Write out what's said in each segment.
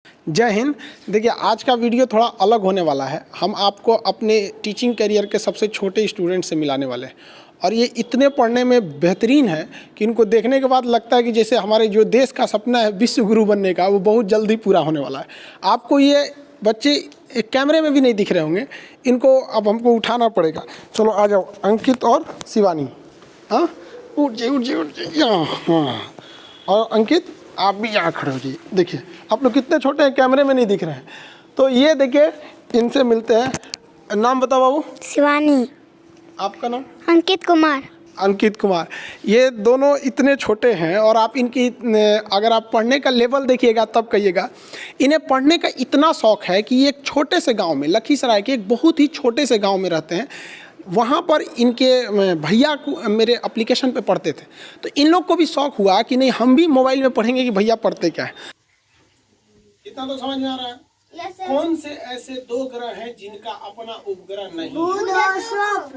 जय हिंद। देखिए, आज का वीडियो थोड़ा अलग होने वाला है। हम आपको अपने टीचिंग करियर के सबसे छोटे स्टूडेंट से मिलाने वाले हैं और ये इतने पढ़ने में बेहतरीन है कि इनको देखने के बाद लगता है कि जैसे हमारे जो देश का सपना है विश्व गुरु बनने का, वो बहुत जल्दी पूरा होने वाला है। आपको ये बच्चे एक कैमरे में भी नहीं दिख रहे होंगे, इनको अब हमको उठाना पड़ेगा। चलो आ जाओ, अंकित और शिवानी। हाँ, उठ जाइए यहाँ। हाँ, और अंकित आप भी यहाँ खड़े हो जाइए। देखिए, आप लोग कितने छोटे हैं, कैमरे में नहीं दिख रहे हैं। तो ये देखिए, इनसे मिलते हैं। नाम बताओ बाबू। शिवानी। आपका नाम? अंकित कुमार। अंकित कुमार। ये दोनों इतने छोटे हैं और आप इनकी अगर आप पढ़ने का लेवल देखिएगा तब कहिएगा। इन्हें पढ़ने का इतना शौक़ है कि ये एक छोटे से गांव में, लखीसराय के एक बहुत ही छोटे से गांव में रहते हैं। वहाँ पर इनके भैया को मेरे एप्लीकेशन पे पढ़ते थे, तो इन लोग को भी शौक़ हुआ कि नहीं, हम भी मोबाइल में पढ़ेंगे कि भैया पढ़ते क्या है। इतना तो समझ में आ रहा है। कौन से ऐसे दो ग्रह हैं जिनका अपना उपग्रह नहीं है?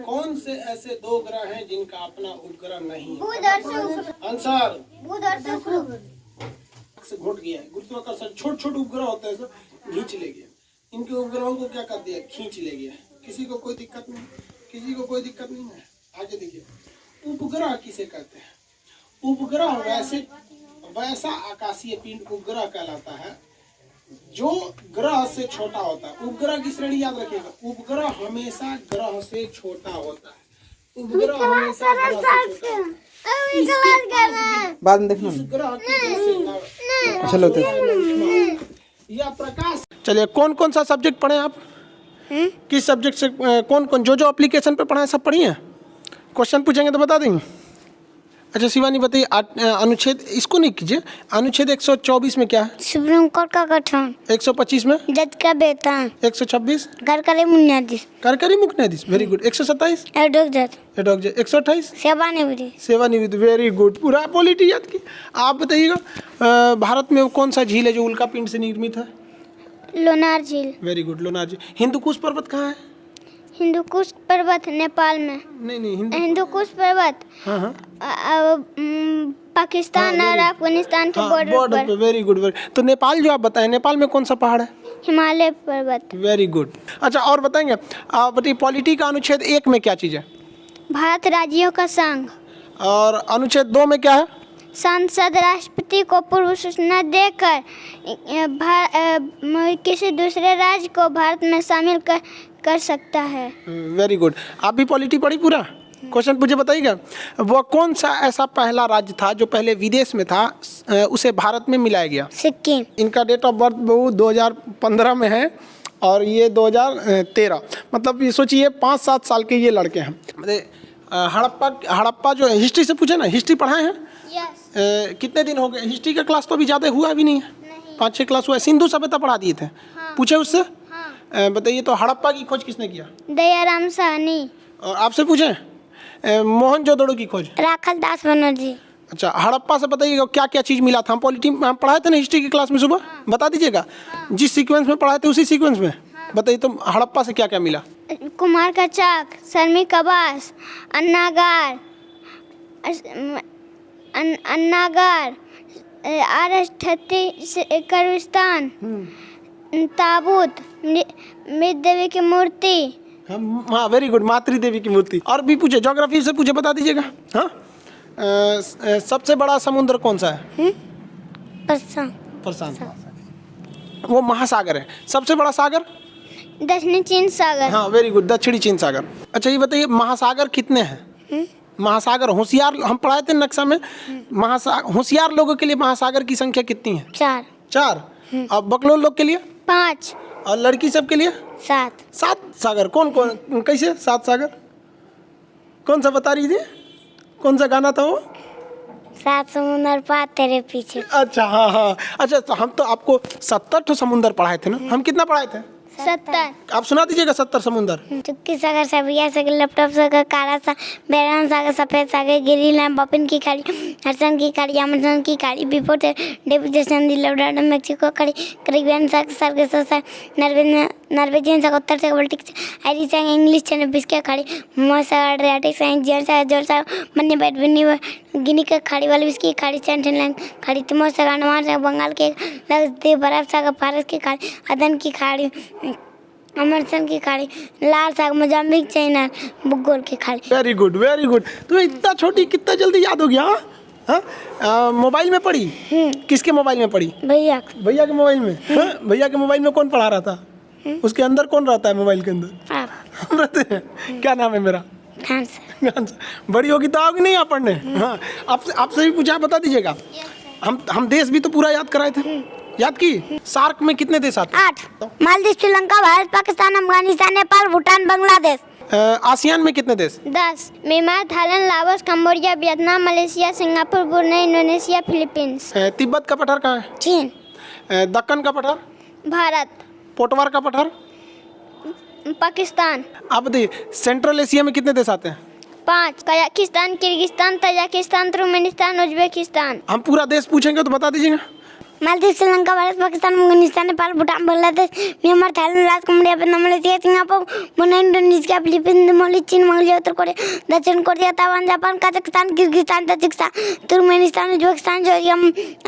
कौन से ऐसे दो ग्रह हैं जिनका अपना उपग्रह नहीं है? आंसर से घुट गया। गुरुत्वाकर्षण छोटे छोटे उपग्रह होते हैं, सब खींच ले गया। इनके उपग्रहों को क्या कर दिया? खींच ले गया। किसी को कोई दिक्कत नहीं, किसी को कोई दिक्कत नहीं है। आगे देखिए, उपग्रह किसे कहते हैं? उपग्रह वैसा आकाशीय पिंड उपग्रह कहलाता है जो ग्रह से छोटा होता है। उपग्रह की श्रेणी याद रखिएगा, उपग्रह हमेशा ग्रह से छोटा होता है। उपग्रह हमेशा ग्रह से छोटा है। बाद में देखना। चलो या प्रकाश। चलिए, कौन कौन सा सब्जेक्ट पढ़े आप? किस सब्जेक्ट से कौन कौन जो एप्लीकेशन पे पढ़ा है सब पढ़ी है? क्वेश्चन पूछेंगे तो बता देंगे। अच्छा शिवानी बताइए, अनुच्छेद इसको नहीं कीजिए। अनुच्छेद 124 में क्या है? सुप्रीम कोर्ट का गठन। 125 में जज का वेतन। 126 सरकारी बुनियादी। कार्यकारी मुख्य न्यायाधीश, वेरी गुड। 127 एडहॉक जज। 128 सेवानिवृत्ति। सेवानिवृत्ति, वेरी गुड। पूरा पॉलिटी याद की। आप बताइएगा, भारत में कौन सा झील है जो उल्का पिंड से निर्मित है? लोनार झील। वेरी गुड, लोनार झील। हिंदुकुश पर्वत कहाँ है? हिंदुकुश पर्वत नेपाल में। नहीं, हिंदुकुश पर्वत हाँ पाकिस्तान और अफगानिस्तान के बॉर्डर पे। Very good, very. तो नेपाल जो आप बताएं, नेपाल में कौन सा पहाड़ है? हिमालय पर्वत। Very good. अच्छा, और बताएंगे, बताइए पॉलिटी का अनुच्छेद 1 में क्या चीज़ है? भारत राज्यों का संघ। और अनुच्छेद 2 में क्या है? संसद राष्ट्रपति को पूर्व सूचना देकर किसी दूसरे राज्य को भारत में शामिल कर सकता है। Very good. आप भी पॉलिटी पढ़ी पूरा? क्वेश्चन पूछे, बताइएगा। वह कौन सा ऐसा पहला राज्य था जो पहले विदेश में था, उसे भारत में मिलाया गया? सिक्किम। इनका डेट ऑफ बर्थ 2015 में है और ये 2013। मतलब ये सोचिए 5-7 साल के ये लड़के हैं। हड़प्पा जो हिस्ट्री से पूछे ना, हिस्ट्री पढ़ाए हैं? यस। कितने दिन हो गए? हिस्ट्री का क्लास तो अभी ज़्यादा हुआ भी नहीं है, 5-6 क्लास हुआ है। सिंधु सभ्यता पढ़ा दिए थे। हाँ। पूछे उससे? हाँ। बताइए, तो हड़प्पा की खोज किसने किया? दयाराम साहनी। और आपसे पूछें, मोहनजोदड़ो की खोज? राखल दास बनर्जी। अच्छा, हड़प्पा से बताइएगा क्या क्या चीज़ मिला था? हम हम पढ़ाए थे ना हिस्ट्री की क्लास में सुबह। हाँ। बता दीजिएगा। हाँ। जिस सीक्वेंस में पढ़ाए थे उसी सीक्वेंस में। हाँ। बताइए तो हड़प्पा से क्या क्या मिला? कुमार का चाक, श्रमिक आवास, अन्नागार, कब्रिस्तान, ताबूत, मृत देवी की मूर्ति। हाँ, वेरी गुड, मातृ देवी की मूर्ति। और भी पूछे, ज्योग्राफी से पूछे, बता दीजिएगा। हाँ, सबसे बड़ा समुद्र कौन सा है? प्रशांत। वो महासागर है। सबसे बड़ा सागर? दक्षिणी चीन सागर। हाँ, वेरी गुड, दक्षिणी चीन सागर। अच्छा, ये बताइए महासागर कितने हैं? महासागर होशियार, हम पढ़ाए थे नक्शा में। होशियार लोगों के लिए महासागर की संख्या कितनी है? 4। और बकलोल लोग के लिए? 5। और लड़की सब के लिए? 7। 7 सागर। कौन कौन, कैसे 7 सागर? कौन सा बता रही थी? कौन सा गाना था वो? 7 समुंदर पार तेरे पीछे। अच्छा, हाँ। अच्छा, तो हम तो आपको 70 समुंदर पढ़ाए थे ना। हम कितना पढ़ाए थे? 70। आप सुना दीजिएगा 70 समुंदर। चुटकी सागर, सबिया सागर, लैपटॉप सागर, काला सागर, बैरान सागर, सफेद सागर, गिरीलैंड, बपिन की खाड़ी, हरसन की खाड़ी, अमेजन की खाड़ी, बिफोर डेविड जैसन, लवडाडा, मेक्सिको खाड़ी, करीबियन सागर, सर्गेस सागर, नॉर्वेजियन सा उत्तर से बाल्टिक आयरिश सा इंग्लिश से बिस के खाड़ी मोसा एड्रियाटिक सा जर्स सा जोर सा मन्ने बैठ बिन्नी गिनी के खाड़ी वाली बिस्की खाड़ी सेंट्रल खाड़ी तिमोर सा अंडमान सा बंगाल के लक्षद्वीप बर्फ सा फारस की खाड़ी अदन की खाड़ी अमरसन की खाड़ी लाल साग मोजाम्बिक चाइना बुगोल की खाड़ी। Very good very good. तुम्हें इतना छोटी कितना जल्दी याद हो गया? हाँ, मोबाइल में पढ़ी? किसके मोबाइल में पढ़ी? भैया भैया के मोबाइल में? हाँ? भैया के मोबाइल में कौन पढ़ा रहा था? उसके अंदर कौन रहता है मोबाइल के अंदर? आप हम रहते हैं। क्या नाम है मेरा? खान सर। बड़ी होगी तो आओगी नहीं आप पढ़ने? हाँ, आपसे भी पूछा, बता दीजिएगा। हम देश भी तो पूरा याद कराए थे, याद की? सार्क में कितने देश आते हैं? 8 मालदीव श्रीलंका भारत पाकिस्तान अफगानिस्तान नेपाल भूटान बांग्लादेश। आसियान में कितने देश? 10 Myanmar Thailand Laos Cambodia Vietnam Malaysia Singapore Brunei Indonesia Philippines. Tibet का पठार कहाँ है? चीन। दक्कन का पठार? भारत। पोटवार का पठार? पाकिस्तान। आप बताइए सेंट्रल एशिया में कितने देश आते हैं? 5 Kazakhstan Kyrgyzstan Tajikistan Turkmenistan Uzbekistan. हम पूरा देश पूछेंगे तो बता दीजिएगा। Maldives Sri Lanka Bharat Pakistan Afghanistan Nepal Bhutan Bangladesh Myanmar Thailand Laos Cambodia Vietnam Malaysia Singapore Brunei Indonesia Philippines Mauritius चीन मंगोलिया उत्तर कोरिया दक्षिण Korea Taiwan Japan Kazakhstan Kyrgyzstan Tajikistan Turkmenistan Uzbekistan Georgia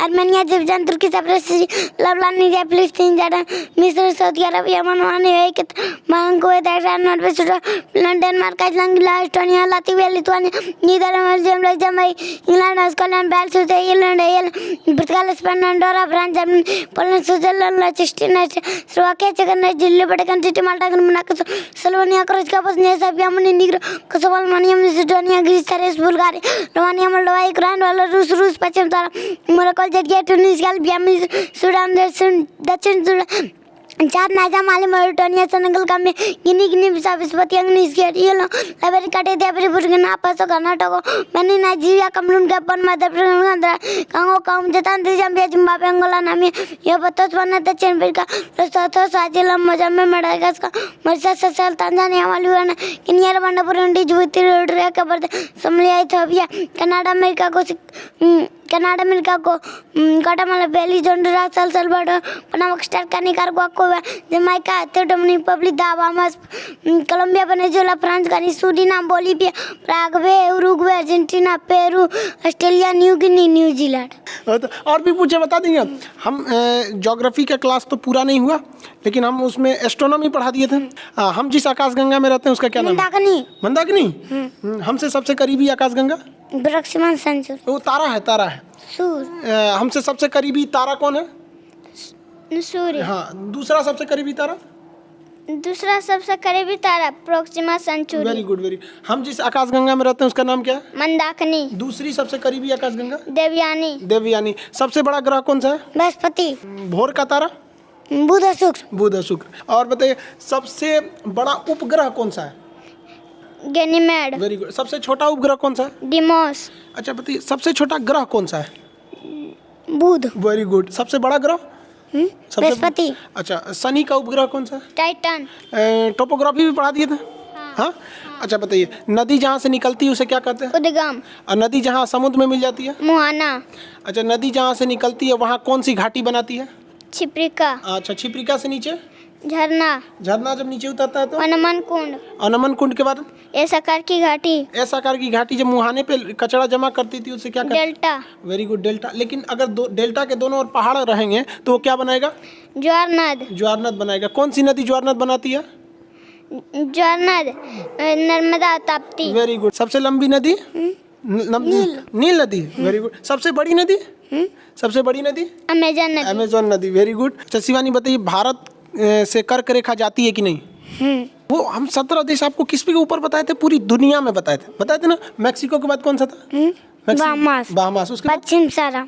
Armenia Azerbaijan Turkey Cyprus Lebanon Niger फिलिस्तीन जॉर्डन मिस्र Saudi Arab Yemen Oman UAE Kuwait Iran Norway Switzerland Denmark Iceland Greenland Estonia Latvia Lithuania Netherlands Belgium Luxembourg England Scotland Wales Ireland Portugal Spain Andorra France Germany Poland Switzerland लिechtenstein Slovakia चेक Delhi Vatican City Malta Monaco Slovenia Croatia Bosnia Serbia Montenegro Kosovo Albania Macedonia Greece Thrace Bulgaria Romania Moldova Ukraine Belarus रूस पश्चिम Morocco जर्जिया Tunisia Albania Sudan दक्षिण Sudan चार Niger Mali Mauritania Senegal Gambia Guinea Bissau स्वातिया निजरिया Liberia काटेरिया Burkina Faso Karnataka Benin Nigeria Cameroon Gabon Madhya प्रदेश Congo Japan Zambia Zimbabwe Angola Namibia Botswana दक्षिण Africa Lesotho Swaziland Mozambique Madagascar Mauritius Seychelles Tanzania Maldives Kenya Rwanda Burundi Djibouti Eritrea Cape Verde Somalia Ethiopia Canada America को Guatemala Belize Honduras El Salvador Panama Costa Nicaragua Cuba Jamaica Dominican Republic Bahamas Colombia Venezuela France गानी Suriname Bolivia Paraguay Uruguay Argentina Peru Australia New Guinea New Zealand. और भी पूछे बता देंगे। हम geography का class तो पूरा नहीं हुआ लेकिन हम उसमें एस्ट्रोनॉमी पढ़ा दिए थे। हम जिस आकाशगंगा में रहते हैं उसका क्या नाम है? मंदाकिनी। हमसे सबसे करीबी आकाशगंगा प्रोक्सिमा सेंचुरी। वो तारा है सूर्य। हमसे सबसे करीबी तारा कौन है? सूर्य। हाँ, दूसरा सबसे करीबी तारा प्रोक्सिमा सेंचुरी। वेरी गुड हम जिस आकाशगंगा में रहते हैं उसका नाम क्या है? मंदाकिनी। दूसरी सबसे करीबी आकाशगंगा? देवयानी। सबसे बड़ा ग्रह कौन सा है? बृहस्पति। भोर का तारा? बुध और शुक्र। और बताइए सबसे बड़ा उपग्रह कौन सा है? गैनीमेड। Very good. सबसे छोटा उपग्रह कौन सा है? डिमोस। अच्छा बताइए सबसे छोटा ग्रह कौन सा है? बुध। Very good. सबसे बड़ा ग्रह? बृहस्पति। अच्छा शनि का उपग्रह कौन सा है? टाइटन। टोपोग्राफी भी पढ़ा दिए थे। हाँ। अच्छा बताइए नदी जहाँ से निकलती है उसे क्या कहते हैं? उद्गम। और नदी जहाँ समुद्र में मिल जाती है? मुहाना। अच्छा नदी जहाँ से निकलती है वहाँ कौन सी घाटी बनाती है? छिप्रिका। अच्छा छिप्रिका से नीचे? झरना जब नीचे उतरता है तो? अनमन कुंड के बाद? ऐसा आकार की घाटी। जब मुहाने पे कचरा जमा करती थी उसे क्या कहते? डेल्टा। Very good delta. लेकिन अगर डेल्टा के दोनों ओर पहाड़ रहेंगे तो वो क्या बनाएगा? ज्वार नद बनाएगा। कौन सी नदी ज्वार नद बनाती है? नर्मदा ताप्ती। Very good. सबसे लंबी नदी? नील नदी। Very good. सबसे बड़ी नदी? अमेज़न नदी। Very good. अच्छा शिवानी बताइए भारत से कर्क रेखा जाती है कि नहीं? वो हम 17 देश आपको किस के ऊपर बताए थे? पूरी दुनिया में बताए थे ना। मैक्सिको के बाद कौन सा था? बहामास। उसके पश्चिम सारा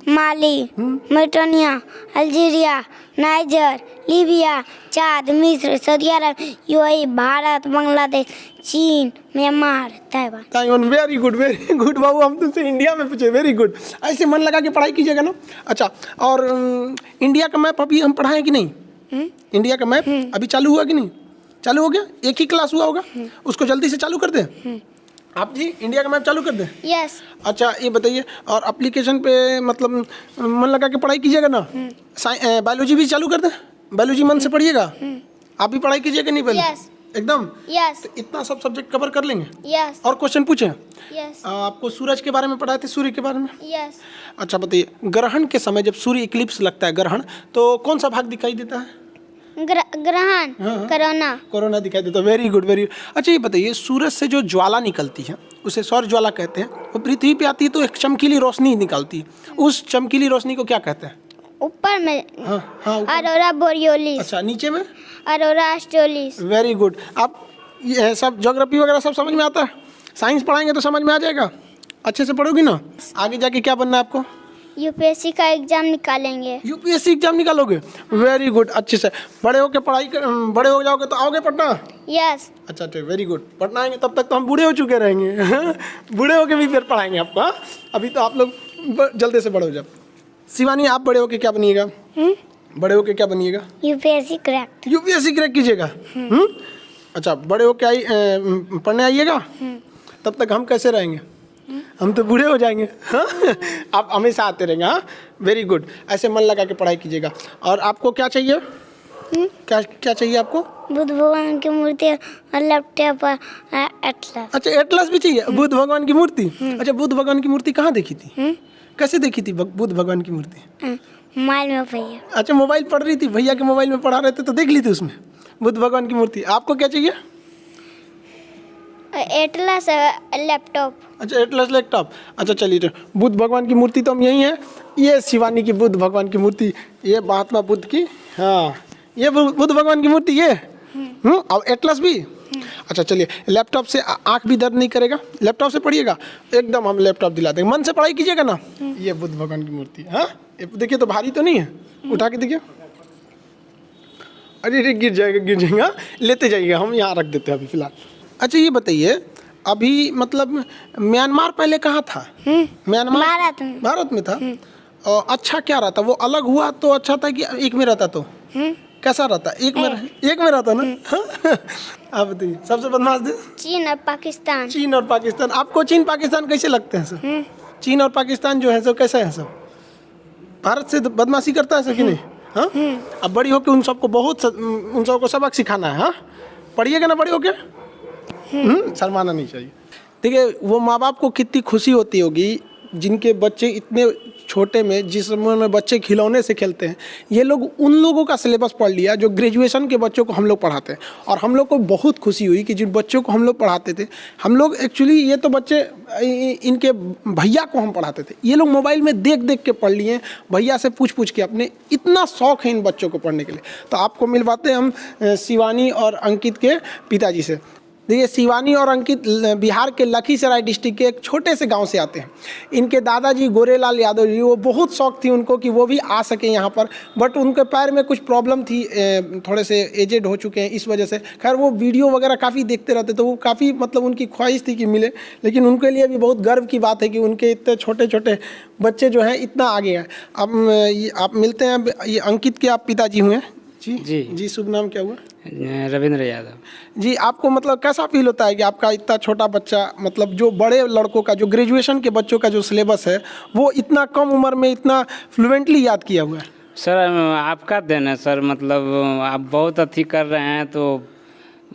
माली मॉरिटानिया अल्जीरिया नाइजर लीबिया चाद मिस्र सऊदी अरब यूएई भारत बांग्लादेश चीन म्यांमार ताइवान। वेरी गुड बाबू। हम तुमसे इंडिया में पूछे। Very good. ऐसे मन लगा के पढ़ाई कीजिएगा ना। अच्छा और इंडिया का मैप अभी हम पढ़ाएं कि नहीं? इंडिया का मैप अभी चालू हुआ कि नहीं? चालू हो गया। एक ही क्लास हुआ होगा। उसको जल्दी से चालू कर दें। आप जी इंडिया का मैप चालू कर दें। यस। अच्छा ये बताइए और एप्लीकेशन पे मतलब मन लगा के पढ़ाई कीजिएगा ना। बायोलॉजी भी चालू कर दें। बायोलॉजी मन से पढ़िएगा। आप भी पढ़ाई कीजिएगा नहीं पहले? Yes. एकदम Yes. इतना सब सब्जेक्ट कवर कर लेंगे? Yes. और क्वेश्चन पूछे? Yes. आपको सूरज के बारे में पढ़ाए थे, सूर्य के बारे में? Yes. अच्छा बताइए, ग्रहण के समय जब सूर्य इक्लिप्स लगता है, ग्रहण, तो कौन सा भाग दिखाई देता है? ग्रहण, कोरोना। कोरोना दिखाई देता है। Very good, very. अच्छा ये बताइए, सूरज से जो ज्वाला निकलती है उसे सौर ज्वाला कहते हैं। वो पृथ्वी पे आती है तो एक चमकीली रोशनी निकलती है, उस चमकीली रोशनी को क्या कहते हैं? ऊपर में हाँ हाँ, ऊपर। अरोरा बोरियोलिस। अच्छा, नीचे में? अरोरा ऑस्ट्रेलिस। Very good. आप ये सब ज्योग्राफी वगैरह सब समझ में आता है? साइंस पढ़ाएंगे तो समझ में आ जाएगा? अच्छे से पढ़ोगी ना? आगे जाके क्या बनना है आपको? यूपीएससी का एग्जाम निकालेंगे। यूपीएससी एग्जाम निकालोगे? वेरी गुड, अच्छे से। बड़े होके बड़े हो जाओगे तो आओगे पटना? यस। अच्छा ठीक, वेरी गुड। पटना आएंगे तब तक तो हम बूढ़े हो चुके रहेंगे। बूढ़े होके भी फिर पढ़ाएंगे आपको। हाँ? अभी तो आप लोग जल्दी से बड़े हो जाओ। शिवानी, आप बड़े होके क्या बनिएगा? बड़े होके क्या बनिएगा? UPSC crack. यूपीएससी क्रैक कीजिएगा? अच्छा, बड़े होके पढ़ने आइएगा? तब तक हम कैसे रहेंगे? हम तो बूढ़े हो जाएंगे। हाँ? आप हमेशा आते रहेंगे। हाँ, वेरी गुड। ऐसे मन लगा के पढ़ाई कीजिएगा। और आपको क्या चाहिए? क्या क्या चाहिए आपको? बुद्ध भगवान की मूर्ति और लैपटॉप और एटलस। अच्छा, एटलस भी चाहिए? बुद्ध भगवान की मूर्ति? अच्छा, बुद्ध भगवान की मूर्ति कहाँ देखी थी? कैसे देखी थी बुद्ध भगवान की मूर्ति? मोबाइल में भैया। अच्छा, मोबाइल पढ़ रही थी, भैया के मोबाइल में पढ़ा रहे थे तो देख ली थी उसमें बुद्ध भगवान की मूर्ति। आपको क्या चाहिए? Atlas laptop. अच्छा, एटलस लैपटॉप। अच्छा चलिए, तो बुद्ध भगवान की मूर्ति तो हम यही है। ये शिवानी की बुद्ध भगवान की मूर्ति, ये महात्मा बुद्ध की, हाँ ये बुद्ध भगवान की मूर्ति ये। और एटलस भी। अच्छा चलिए, लैपटॉप से आँख भी दर्द नहीं करेगा? लैपटॉप से पढ़िएगा, एकदम हम लैपटॉप दिला देंगे। मन से पढ़ाई कीजिएगा ना। ये बुद्ध भगवान की मूर्ति। हाँ, देखिए तो भारी तो नहीं है, उठा के देखिए। अरे गिर जाएगा। हाँ? लेते जाइएगा, हम यहाँ रख देते हैं अभी फिलहाल। अच्छा ये बताइए, अभी मतलब म्यांमार पहले कहाँ था? म्यांमार भारत में था। और अच्छा क्या रहता? वो अलग हुआ तो अच्छा था कि एक में रहता तो कैसा रहता? एक में रहता ना? हाँ? आप बताइए, सबसे बदमाश देश? चीन और पाकिस्तान। चीन और पाकिस्तान। आपको चीन पाकिस्तान कैसे लगते हैं सर? चीन और पाकिस्तान जो है सो कैसा है सर? भारत से बदमाशी करता है सर कि नहीं? हाँ, अब बड़ी होके उन सबको सबक सिखाना है। हाँ, पढ़िएगा ना बड़ी होके? शर्माना नहीं चाहिए। देखिए, वो माँ बाप को कितनी खुशी होती होगी जिनके बच्चे इतने छोटे में, जिस उम्र में बच्चे खिलौने से खेलते हैं, ये लोग उन लोगों का सिलेबस पढ़ लिया जो ग्रेजुएशन के बच्चों को हम लोग पढ़ाते हैं। और हम लोग को बहुत खुशी हुई कि जिन बच्चों को हम लोग पढ़ाते थे, हम लोग एक्चुअली ये तो बच्चे इनके भैया को हम पढ़ाते थे, ये लोग मोबाइल में देख देख के पढ़ लिए, भैया से पूछ के अपने। इतना शौक है इन बच्चों को पढ़ने के लिए। तो आपको मिलवाते हैं हम शिवानी और अंकित के पिताजी से। देखिए, शिवानी और अंकित बिहार के लखीसराय डिस्ट्रिक्ट के एक छोटे से गांव से आते हैं। इनके दादाजी गोरेलाल यादव जी, वो बहुत शौक थी उनको कि वो भी आ सके यहाँ पर, बट उनके पैर में कुछ प्रॉब्लम थी, थोड़े से एजेड हो चुके हैं, इस वजह से। खैर, वो वीडियो वगैरह काफ़ी देखते रहते, तो वो काफ़ी मतलब उनकी ख्वाहिश थी कि मिले। लेकिन उनके लिए भी बहुत गर्व की बात है कि उनके इतने छोटे छोटे बच्चे जो हैं इतना आगे हैं। अब आप मिलते हैं। ये अंकित के आप पिताजी हुए? जी, शुभ नाम क्या हुआ? रविंद्र यादव। जी, आपको मतलब कैसा फील होता है कि आपका इतना छोटा बच्चा, मतलब जो बड़े लड़कों का, जो ग्रेजुएशन के बच्चों का जो सिलेबस है, वो इतना कम उम्र में इतना फ्लुएंटली याद किया हुआ है? सर, आपका देन है सर, मतलब आप बहुत अथी कर रहे हैं तो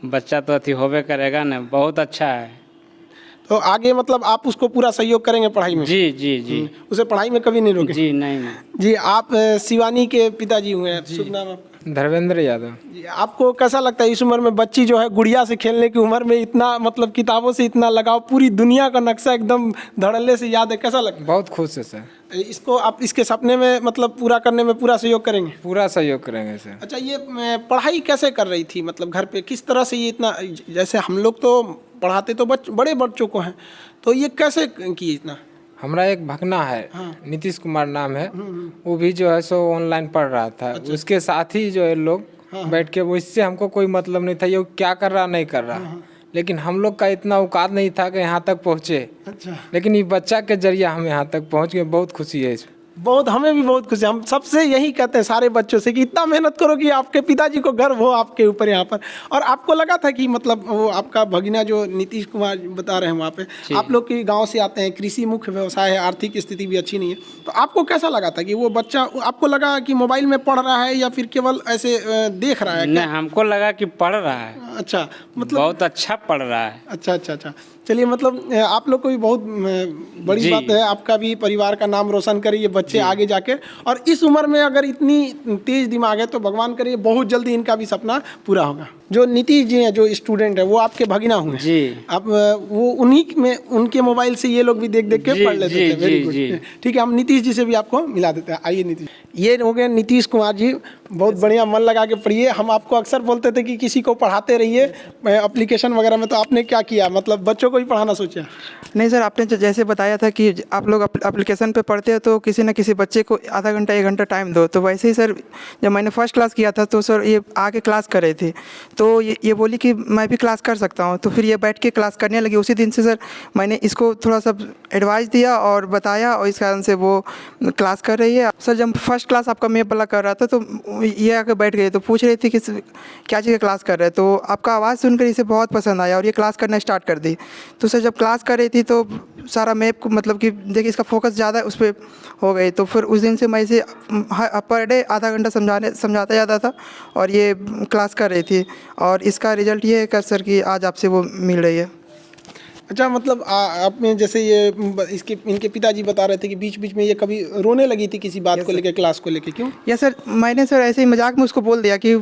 बच्चा तो अथी होबे करेगा ना। बहुत अच्छा है। तो आगे मतलब आप उसको पूरा सहयोग करेंगे पढ़ाई में? जी। उसे पढ़ाई में कभी नहीं रोके? जी नहीं। जी, आप शिवानी के पिताजी हुए हैं। शुभ नाम आपका? धर्मेंद्र यादव। जी, आपको कैसा लगता है इस उम्र में बच्ची जो है गुड़िया से खेलने की उम्र में इतना मतलब किताबों से इतना लगाव, पूरी दुनिया का नक्शा एकदम धड़ल्ले से याद है, कैसा लगता है? बहुत खुश है सर। इसको आप इसके सपने में मतलब पूरा करने में पूरा सहयोग करेंगे? पूरा सहयोग करेंगे सर। अच्छा, ये पढ़ाई कैसे कर रही थी, मतलब घर पे किस तरह से ये इतना, जैसे हम लोग तो पढ़ाते तो बड़े बच्चों को हैं, तो ये कैसे किए इतना? हमारा एक भगना है, नीतीश कुमार नाम है, वो भी जो है सो ऑनलाइन पढ़ रहा था। अच्छा। उसके साथ ही जो है लोग बैठ के, वो इससे हमको कोई मतलब नहीं था ये क्या कर रहा नहीं कर रहा, लेकिन हम लोग का इतना औकात नहीं था कि यहाँ तक पहुँचे। अच्छा। लेकिन ये बच्चा के जरिए हम यहाँ तक पहुँच गए, बहुत खुशी है इसमें। बहुत, हमें भी बहुत खुशी, हम सबसे यही कहते हैं सारे बच्चों से कि इतना मेहनत करो कि आपके पिताजी को गर्व हो आपके ऊपर यहाँ पर। और आपको लगा था कि मतलब वो आपका भगिना जो नीतीश कुमार बता रहे हैं वहाँ पे, आप लोग के गांव से आते हैं, कृषि मुख्य व्यवसाय है, आर्थिक स्थिति भी अच्छी नहीं है, तो आपको कैसा लगा था कि वो बच्चा, आपको लगा कि मोबाइल में पढ़ रहा है या फिर केवल ऐसे देख रहा है? नहीं, हमको लगा कि पढ़ रहा है। अच्छा, मतलब बहुत अच्छा पढ़ रहा है। अच्छा अच्छा अच्छा, चलिए, मतलब आप लोग को भी बहुत बड़ी बात है, आपका भी परिवार का नाम रोशन करे ये बच्चे आगे जाके। और इस उम्र में अगर इतनी तेज दिमाग है तो भगवान करे बहुत जल्दी इनका भी सपना पूरा होगा। जो नीतीश जी हैं, जो स्टूडेंट है, वो आपके भगिना हुए जी। आप वो उन्हीं में, उनके मोबाइल से ये लोग भी देख देख के जी, पढ़ लेते जी, थे। वेरी जी, गुड, जी। ठीक है, हम नीतीश जी से भी आपको मिला देते हैं। आइए नीतीश, ये हो गए नीतीश कुमार जी, बहुत बढ़िया, मन लगा के पढ़िए। हम आपको अक्सर बोलते थे कि किसी को पढ़ाते रहिए एप्लीकेशन वगैरह में, तो आपने क्या किया, मतलब बच्चों को ही पढ़ाना सोचा? नहीं सर, आपने जैसे बताया था कि आप लोग एप्लीकेशन पे पढ़ते हो तो किसी न किसी बच्चे को आधा घंटा 1 घंटा टाइम दो। तो वैसे ही सर, जब मैंने फर्स्ट क्लास किया था तो सर ये आके क्लास कर रहे थे, तो ये बोली कि मैं भी क्लास कर सकता हूँ। तो फिर ये बैठ के क्लास करने लगी। उसी दिन से सर मैंने इसको थोड़ा सा एडवाइस दिया और बताया, और इस कारण से वो क्लास कर रही है। सर जब फर्स्ट क्लास आपका मैप वाला कर रहा था तो ये आके बैठ गई, तो पूछ रही थी कि क्या चीज़ का क्लास कर रहे हैं। तो आपका आवाज़ सुनकर इसे बहुत पसंद आया और ये क्लास करना स्टार्ट कर दी। तो सर जब क्लास कर रही थी तो सारा मैप को, मतलब कि देखिए इसका फोकस ज़्यादा उस पर हो गई। तो फिर उस दिन से मैं इसे पर डे आधा घंटा समझाता जाता था और ये क्लास कर रही थी। और इसका रिजल्ट ये है कि सर कि आज आपसे वो मिल रही है। अच्छा, मतलब आपने जैसे ये इसके इनके पिताजी बता रहे थे कि बीच बीच में ये कभी रोने लगी थी किसी बात को लेके, क्लास को लेके, क्यों? या सर मैंने सर ऐसे ही मजाक में उसको बोल दिया कि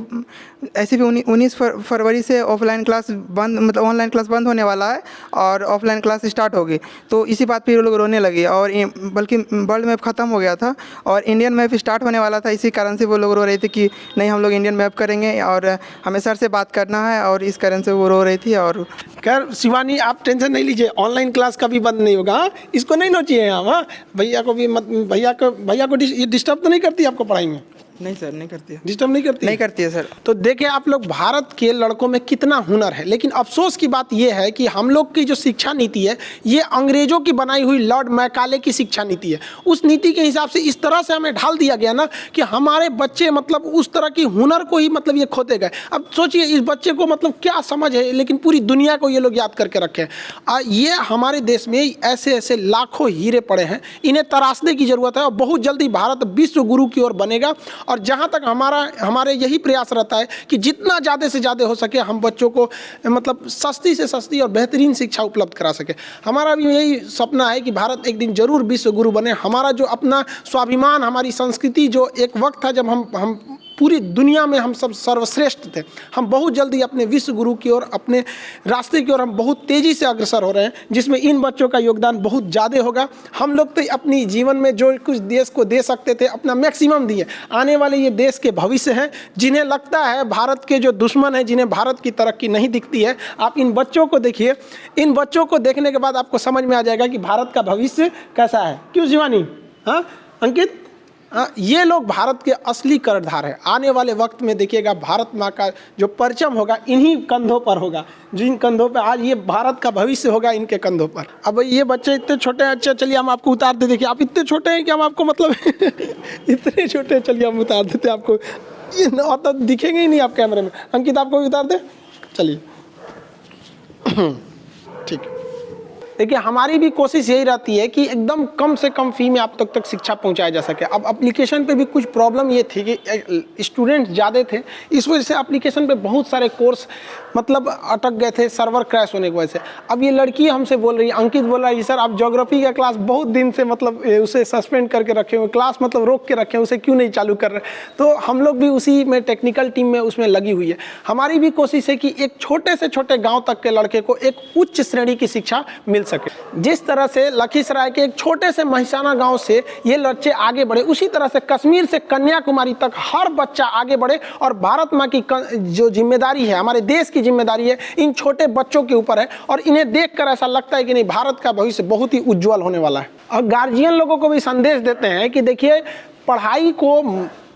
ऐसे भी 19 फरवरी से ऑफलाइन क्लास बंद, मतलब ऑनलाइन क्लास बंद होने वाला है और ऑफलाइन क्लास स्टार्ट होगी। तो इसी बात पे ये लोग रोने लगे, और बल्कि वर्ल्ड मैप ख़त्म हो गया था और इंडियन मैप स्टार्ट होने वाला था। इसी कारण से वो लोग रो रहे थे कि नहीं, हम लोग इंडियन मैप करेंगे और हमें सर से बात करना है, और इस कारण से वो रो रही थी। और खैर शिवानी, आप टेंशन नहीं लीजिए, ऑनलाइन क्लास कभी बंद नहीं होगा। इसको नहीं नोचिए हम, हाँ, भैया को भी मत, भैया को डिस्टर्ब तो नहीं करती आपको पढ़ाई में? नहीं सर, नहीं करती है। डिस्टर्ब नहीं करती? नहीं करती है सर। तो देखिए आप लोग, भारत के लड़कों में कितना हुनर है, लेकिन अफसोस की बात यह है कि हम लोग की जो शिक्षा नीति है ये अंग्रेजों की बनाई हुई लॉर्ड मैकाले की शिक्षा नीति है। उस नीति के हिसाब से इस तरह से हमें ढाल दिया गया ना कि हमारे बच्चे मतलब उस तरह की हुनर को ही मतलब ये खोते गए। अब सोचिए इस बच्चे को मतलब क्या समझ है, लेकिन पूरी दुनिया को ये लोग याद करके रखे हैं। ये हमारे देश में ऐसे ऐसे लाखों हीरे पड़े हैं, इन्हें तराशने की ज़रूरत है और बहुत जल्दी भारत विश्व गुरु की ओर बनेगा। और जहाँ तक हमारे यही प्रयास रहता है कि जितना ज़्यादा से ज़्यादा हो सके हम बच्चों को मतलब सस्ती से सस्ती और बेहतरीन शिक्षा उपलब्ध करा सके। हमारा भी यही सपना है कि भारत एक दिन जरूर विश्व गुरु बने। हमारा जो अपना स्वाभिमान, हमारी संस्कृति, जो एक वक्त था जब हम पूरी दुनिया में हम सब सर्वश्रेष्ठ थे, हम बहुत जल्दी अपने विश्व गुरु की ओर, अपने रास्ते की ओर हम बहुत तेज़ी से अग्रसर हो रहे हैं, जिसमें इन बच्चों का योगदान बहुत ज़्यादा होगा। हम लोग तो अपनी जीवन में जो कुछ देश को दे सकते थे अपना मैक्सिमम दिए। आने वाले ये देश के भविष्य हैं, जिन्हें लगता है भारत के जो दुश्मन हैं, जिन्हें भारत की तरक्की नहीं दिखती है, आप इन बच्चों को देखिए। इन बच्चों को देखने के बाद आपको समझ में आ जाएगा कि भारत का भविष्य कैसा है। क्यों शिवानी? हाँ अंकित, ये लोग भारत के असली कर्णधार हैं। आने वाले वक्त में देखिएगा भारत माँ का जो परचम होगा इन्हीं कंधों पर होगा, जिन कंधों पर आज ये भारत का भविष्य होगा, इनके कंधों पर। अब ये बच्चे इतने छोटे हैं, अच्छा चलिए हम आपको उतार दे। देखिए आप इतने छोटे हैं कि हम आपको मतलब इतने छोटे हैं, चलिए हम उतार देते आपको, ये तो दिखेंगे ही नहीं आप कैमरे में। अंकित आपको भी उतार दे, चलिए ठीक। देखिए हमारी भी कोशिश यही रहती है कि एकदम कम से कम फी में आप तक शिक्षा पहुंचाया जा सके। अब एप्लीकेशन पे भी कुछ प्रॉब्लम ये थी कि स्टूडेंट ज़्यादा थे, इस वजह से एप्लीकेशन पे बहुत सारे कोर्स मतलब अटक गए थे सर्वर क्रैश होने की वजह से। अब ये लड़की हमसे बोल रही है, अंकित बोल रहा है, सर आप ज्योग्राफी का क्लास बहुत दिन से मतलब उसे सस्पेंड करके रखे हुए, क्लास मतलब रोक के रखे हैं, उसे क्यों नहीं चालू कर रहे? तो हम लोग भी उसी में टेक्निकल टीम में उसमें लगी हुई है। हमारी भी कोशिश है कि एक छोटे से छोटे गाँव तक के लड़के को एक उच्च श्रेणी की शिक्षा मिल सके। जिस तरह से लखीसराय के एक छोटे से महिसाना गांव से ये बच्चे आगे बढ़े, उसी तरह से कश्मीर से कन्याकुमारी तक हर बच्चा आगे बढ़े। और भारत माँ की जो जिम्मेदारी है, हमारे देश की जिम्मेदारी है, इन छोटे बच्चों के ऊपर है। और इन्हें देखकर ऐसा लगता है कि नहीं, भारत का भविष्य बहुत ही उज्जवल होने वाला है। और गार्जियन लोगों को भी संदेश देते हैं कि देखिए पढ़ाई को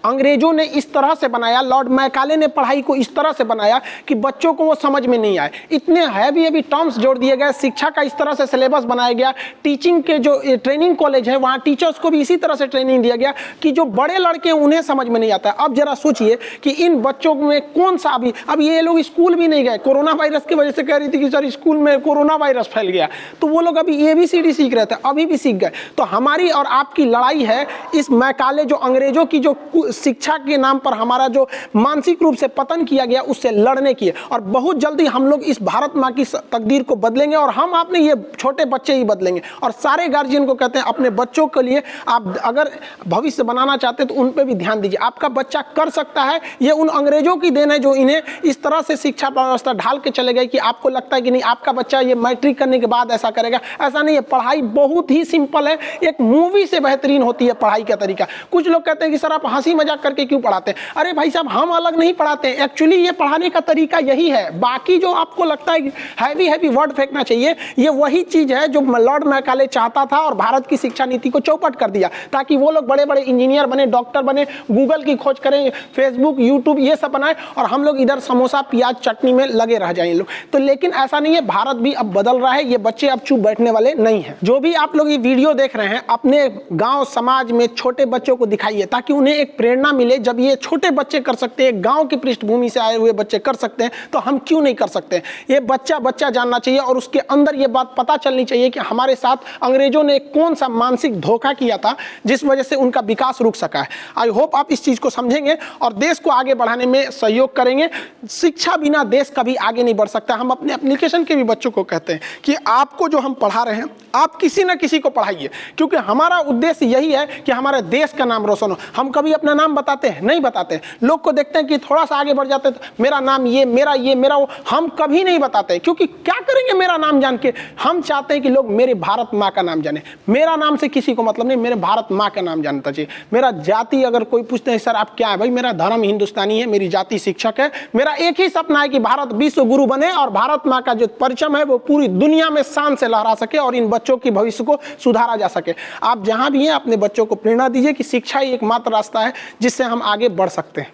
अंग्रेजों ने इस तरह से बनाया, लॉर्ड मैकाले ने पढ़ाई को इस तरह से बनाया कि बच्चों को वो समझ में नहीं आए। इतने हैवी टर्म्स जोड़ दिए गए, शिक्षा का इस तरह से सिलेबस बनाया गया, टीचिंग के जो ट्रेनिंग कॉलेज है वहाँ टीचर्स को भी इसी तरह से ट्रेनिंग दिया गया कि जो बड़े लड़के उन्हें समझ में नहीं आता है। अब जरा सोचिए कि इन बच्चों में कौन सा अब ये लोग स्कूल भी नहीं गए, कोरोना वायरस की वजह से कह रही थी कि सर स्कूल में कोरोना वायरस फैल गया, तो वो लोग अभी ABCD सीख रहे थे, अभी भी सीख गए। तो हमारी और आपकी लड़ाई है इस मैकाले जो अंग्रेजों की जो शिक्षा के नाम पर हमारा जो मानसिक रूप से पतन किया गया उससे लड़ने की है। और बहुत जल्दी हम लोग इस भारत माँ की तकदीर को बदलेंगे और हम अपने ये छोटे बच्चे ही बदलेंगे। और सारे गार्जियन को कहते हैं अपने बच्चों के लिए आप अगर भविष्य बनाना चाहते हैं तो उन पर भी ध्यान दीजिए। आपका बच्चा कर सकता है, ये उन अंग्रेजों की देन है जो इन्हें इस तरह से शिक्षा व्यवस्था ढाल के चले गए कि आपको लगता है कि नहीं आपका बच्चा ये मैट्रिक करने के बाद ऐसा करेगा। ऐसा नहीं है, पढ़ाई बहुत ही सिंपल है, एक मूवी से बेहतरीन होती है पढ़ाई का तरीका। कुछ लोग कहते हैं कि सर आप हंसी मजाक करके क्यों पढ़ाते हैं? अरे भाई साहब हम अलग नहीं पढ़ाते हैं, एक्चुअली ये पढ़ाने का तरीका यही है। बाकी जो आपको लगता है हैवी वर्ड फेंकना चाहिए, ये वही चीज है जो लॉर्ड मैकाले चाहता था और भारत की शिक्षा नीति को चौपट कर दिया ताकि वो लोग बड़े बड़े इंजीनियर बने, डॉक्टर बने, गूगल की खोज करें, फेसबुक यूट्यूब ये सब बनाए और हम लोग इधर समोसा प्याज चटनी में लगे रह जाएं लोग। तो लेकिन ऐसा नहीं है, भारत भी अब बदल रहा है, ये बच्चे अब चुप बैठने वाले नहीं हैं। जो भी आप लोग ये वीडियो देख रहे हैं अपने गांव समाज में छोटे बच्चों को दिखाइए ताकि उन्हें एक प्रेरणा मिले। जब ये छोटे बच्चे कर सकते हैं, गांव की पृष्ठभूमि से आए हुए बच्चे कर सकते हैं, तो हम क्यों नहीं कर सकते? ये बच्चा जानना चाहिए और उसके अंदर ये बात पता चलनी चाहिए कि हमारे साथ अंग्रेजों ने कौन सा मानसिक धोखा किया था जिस वजह से उनका विकास रुक सका है। आई होप आप इस चीज को समझेंगे और देश को आगे बढ़ाने में सहयोग करेंगे। शिक्षा बिना देश कभी आगे नहीं बढ़ सकता। हम अपने एप्लीकेशन के भी बच्चों को कहते हैं कि आपको जो हम पढ़ा रहे हैं आप किसी न किसी को पढ़ाइए, क्योंकि हमारा उद्देश्य यही है कि हमारे देश का नाम रोशन हो। हम कभी अपना नाम बताते हैं? नहीं बताते। लोग को देखते हैं कि थोड़ा सा आगे बढ़ जाते हैं तो मेरा नाम ये, मेरा वो, हम कभी नहीं बताते, क्योंकि क्या करेंगे मेरा नाम जान के? हम चाहते हैं कि लोग मेरे भारत माँ का नाम जाने। मेरा नाम से किसी को मतलब नहीं, मेरे भारत माँ का नाम जानना चाहिए। मेरा जाति अगर कोई पूछते हैं सर आप क्या है, भाई मेरा धर्म हिंदुस्तानी है, मेरी जाति शिक्षक है। मेरा एक ही सपना है कि भारत विश्व गुरु बने और भारत माँ का जो परचम है वो पूरी दुनिया में शान से लहरा सके और इन बच्चों की भविष्य को सुधारा जा सके। आप जहां भी हैं अपने बच्चों को प्रेरणा दीजिए कि शिक्षा ही एकमात्र रास्ता है जिससे हम आगे बढ़ सकते हैं।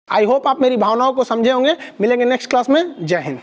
आई होप आप मेरी भावनाओं को समझे होंगे। मिलेंगे नेक्स्ट क्लास में। जय हिंद।